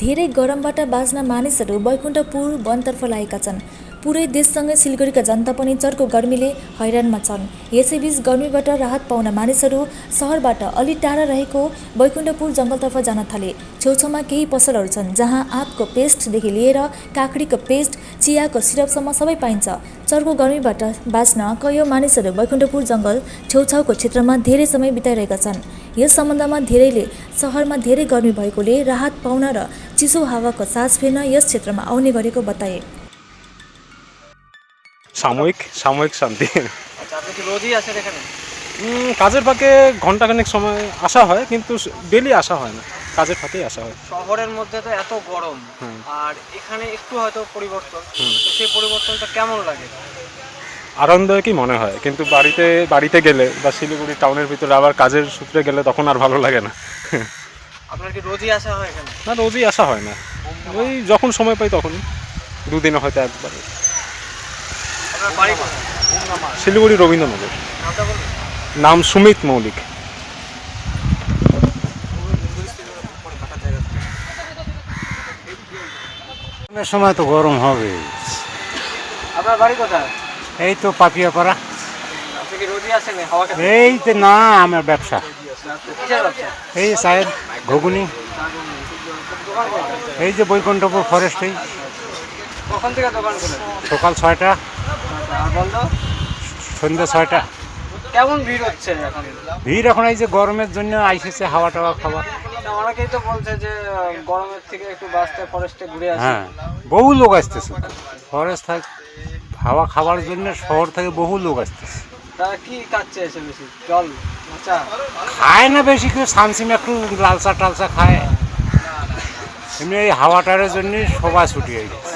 धेरै गरमबाट बाँच्न मानिसहरू वैकुण्ठपुर वनतर्फ लागेका छन्। पुरै देशसँगै सिलगढीका जनता पनि चर्को गर्मीले हैरानमा छन्। यसैबीच गर्मीबाट राहत पाउन मानिसहरू सहरबाट अलि टाढा रहेको वैकुण्ठपुर जङ्गलतर्फ जान थाले। छेउछाउमा केही पसलहरू छन् जहाँ आँपको पेस्टदेखि लिएर काकडीको पेस्ट, चियाको सिरपसम्म सबै पाइन्छ। चर्को गर्मीबाट बाँच्न कयौँ मानिसहरू वैकुण्ठपुर जङ्गल छेउछाउको क्षेत्रमा धेरै समय बिताइरहेका छन्। यस सम्बन्धमा धेरैले सहरमा धेरै गर्मी भएकोले राहत पाउन र चिसो हावाको सास फेर्न यस क्षेत्रमा आउने गरेको बताए। সাময়িক শান্তি। আচ্ছা, আপনি কি রোজই আসেন এখানে? কাজের ফাঁকে ঘন্টাখানেক সময় আসা হয়, কিন্তু ডেলি আসা হয় না, কাজের ফাঁকেই আসা হয়। শহরের মধ্যে তো এত গরম, আর এখানে একটু হয়তো পরিবর্তন, তো সেই পরিবর্তনটা কেমন লাগে? আরামদায়কই মনে হয়, কিন্তু বাড়িতে গেলে বা শিলিগুড়ি টাউনের ভিতরে আবার কাজের সূত্রে গেলে তখন আর ভালো লাগে না। আপনার কি রোজই আসা হয় এখানে? না, রোজই আসা হয় না, ওই যখন সময় পাই তখনই, দুদিনে হয়তো একবার। আপনার বাড়ি কোথায়? শিলিগুড়ি রবীন্দ্রনগর। নামটা বলুন। নাম সুমিত মৌলিক। সময় তো গরম হবে। আপনার বাড়ি কোথায়? এই তো পাপিয়াপাড়া। আপনি কি রোজই আসেন হাওয়া খেতে? এই তো না, আমার ব্যবসা কিসের ব্যবসা? এই চায়ের ঘুগনি, দোকান কোথায়? এই যে বৈকুণ্ঠপুর ফরেস্টেই। কখন থেকে দোকান খোলেন? সকাল 6টা, আর বন্ধ? সন্ধ্যা 6টা। কেমন ভিড় হচ্ছে এখন? ভিড় এখন এই যে গরমের জন্য আইসেছে হাওয়া টাওয়া খাবার। অনেকেই তো বলছে যে গরমের থেকে একটু বাঁচতে ফরেস্টে ঘুরে আসে। হ্যাঁ, বহু লোক আসতেছে ফরেস্ট থেকে হাওয়া খাবার জন্য, শহর থেকে বহু লোক আসতেছে। তারা কি কাচ্ছে এসে বেশি? জল না চা? খায় না বেশি, কেউ সানসিম একটু লালচা টালচা খায়। এমনি এই হাওয়াটার জন্য সবাই ছুটি হয়ে গেছে।